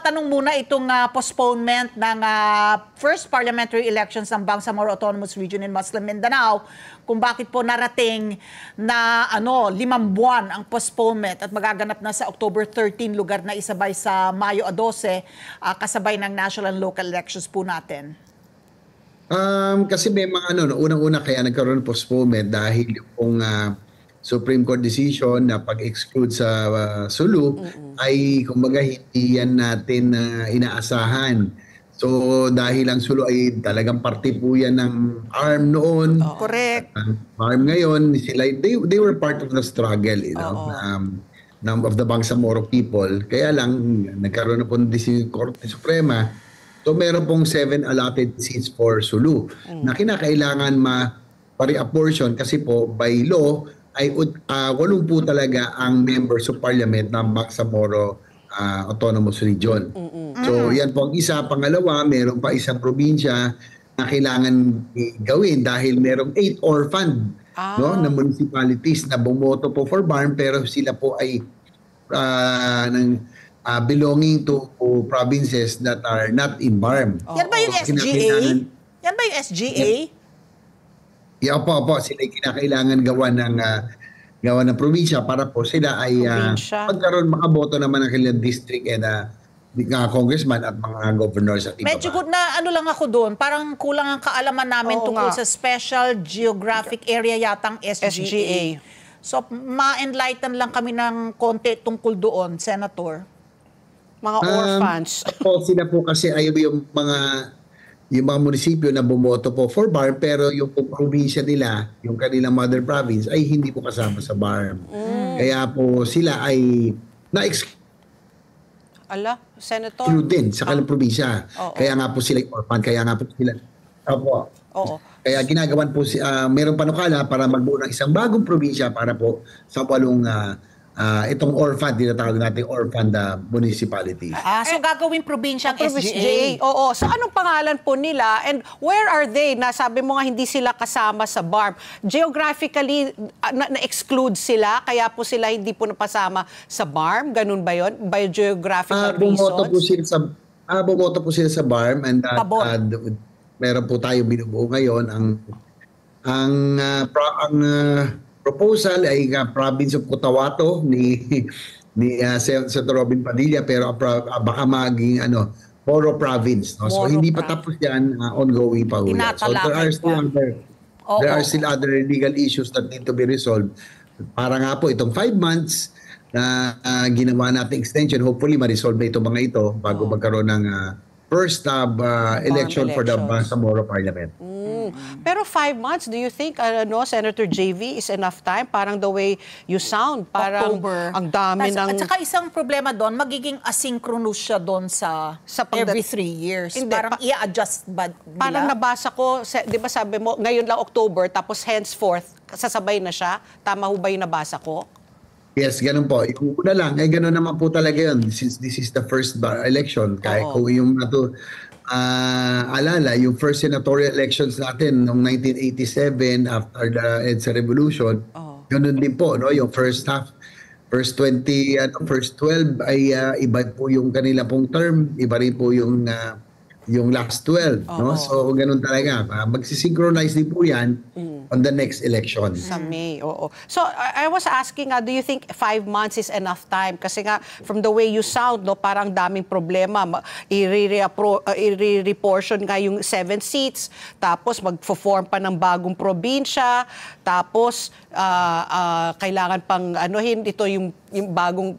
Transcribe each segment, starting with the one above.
tanong muna itong postponement ng first parliamentary elections ng Bangsamoro Autonomous Region in Muslim Mindanao, kung bakit po narating na 5 buwan ang postponement at magaganap na sa October 13, lugar na isabay sa Mayo 12, kasabay ng national and local elections po natin. Kasi may mga unang-una kaya nagkaroon ng postponement dahil yung Supreme Court decision na pag-exclude sa Sulu ay kumbaga hindi yan natin inaasahan. So dahil ang Sulu ay talagang parte po yan ng ARM noon. Correct. ARM ngayon, sila, they were part of the struggle, you know, of the Bangsamoro people. Kaya lang, nagkaroon na po ng decision Korte Suprema. So meron pong 7 allotted seats for Sulu na kinakailangan ma-reapportion kasi po by law ay 8 po talaga ang members of parliament ng Bangsamoro Autonomous Region. So yan po ang isa. Pangalawa, meron pa isang probinsya na kailangan gawin dahil merong 8 orphan na municipalities na bumoto po for BARM pero sila po ay belonging to provinces that are not in BARM. Yan ba yung SGA? Yan ba yung SGA? Opo. Sila kinakailangan gawa ng probinsya para po sila ay makaboto naman ng kanilang district and congressman at mga governors at iba pa. Medyo good na lang ako doon. Parang kulang ang kaalaman namin tungkol sa Special Geographic Area yatang SGA. So, ma-enlighten lang kami ng konti tungkol doon, Senator. Mga orphans. Sila po kasi ay yung mga munisipyo na bumoto po for BARM pero yung probinsya nila, yung kanilang mother province ay hindi po kasama sa BARM. Kaya po sila ay Senator? din sa kanilang probinsya. Kaya nga po sila orphan, kaya nga po sila. Kaya ginagawan po, mayroong panukala para magbuo ng isang bagong probinsya para po sa 8 itong orphan, tinatawag natin orphan municipality. So gagawing probinsyang SGA. Oo. So anong pangalan po nila and where are they? Nasabi mo nga hindi sila kasama sa BARM. Geographically, na-exclude sila, kaya po sila hindi po napasama sa BARM? Ganun ba yun? By geographical reasons? Bumoto po sila sa BARM and meron po tayo binubuo ngayon. Ang proposal ay province of Cotabato ni Senator Robin Padilla pero baka maging Moro province. No? So hindi pa tapos yan, ongoing pa ho yan. So there are still other legal issues that need to be resolved. Para nga po itong 5 months na ginawa natin extension, hopefully ma-resolve na itong mga ito bago magkaroon ng first election for the Bangsamoro Parliament. Pero 5 months, do you think, Senator JV, is enough time? Parang the way you sound, parang October. Ang dami ng... At saka isang problema doon, magiging asynchronous siya doon sa every 3 years. Hindi, parang i-adjust ba nila? Parang nabasa ko, di ba sabi mo, ngayon lang October, tapos henceforth, sasabay na siya. Tama ho ba yung nabasa ko? Yes, ganun po. Yung una lang, ganun naman po talaga yun. Since this is the first election, kahit kung yung alala, yung first senatorial elections natin noong 1987 after the EDSA Revolution, ganun din po, no? Yung first half, first 12 ay iba po yung kanila pong term, iba rin po yung last 12, no? So ganun talaga. Magsisynchronize din po yan on the next election. Sa May, So I was asking, do you think 5 months is enough time? Kasi nga, from the way you sound, no, parang daming problema. I-reportion nga yung 7 seats, tapos mag-form pa ng bagong probinsya, tapos kailangan pang ito yung bagong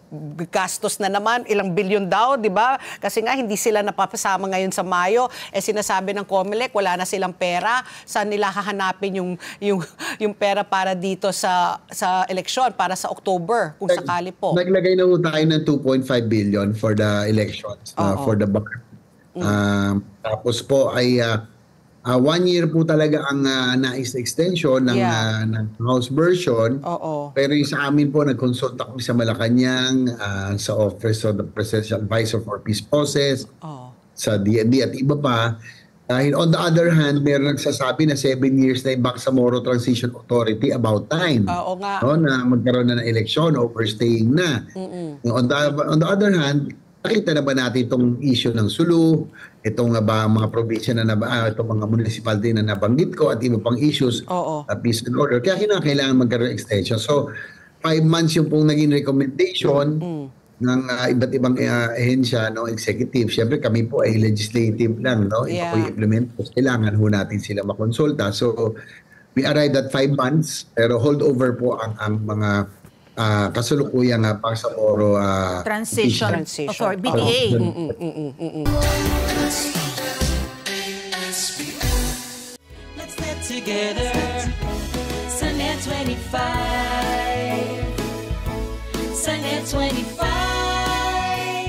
gastos na naman, ilang bilyon daw, di ba? Kasi nga hindi sila napapasama ngayon sa Mayo. Sinasabi ng COMELEC, wala na silang pera. Saan nila hahanapin yung pera para dito sa eleksyon, para sa October, kung sakali po? Naglagay na po tayo ng 2.5 billion for the elections, for the BARM. Tapos po ay 1 year po talaga ang nais extension ng House version. Pero yung sa amin po, nag-consult kami sa Malacanang, sa Office of the Presidential Advisor for Peace Process, sa DND at iba pa. Dahil on the other hand, meron nagsasabi na 7 years na yung Bangsamoro Transition Authority, about time. Oo nga. No, na magkaroon na ng eleksyon, overstaying na. On the other hand, nakita na ba natin itong issue ng Sulu, itong mga probinsya na itong mga municipality na nabanggit ko at iba pang issues, Oo. peace and order. Kaya kailangan magkaroon ng extension. So, 5 months yung pong naging recommendation ng iba't ibang ahensya, no, executive. Siyempre kami po ay legislative lang, no? Iba po Yeah. yung implement. Kailangan ho natin sila makonsulta. So, we arrived at 5 months, pero holdover po ang mga kasulukuyang Bangsamoro Transition. Transition. Authority, BTA. Let's get together. Sunday 25. Sunday 25.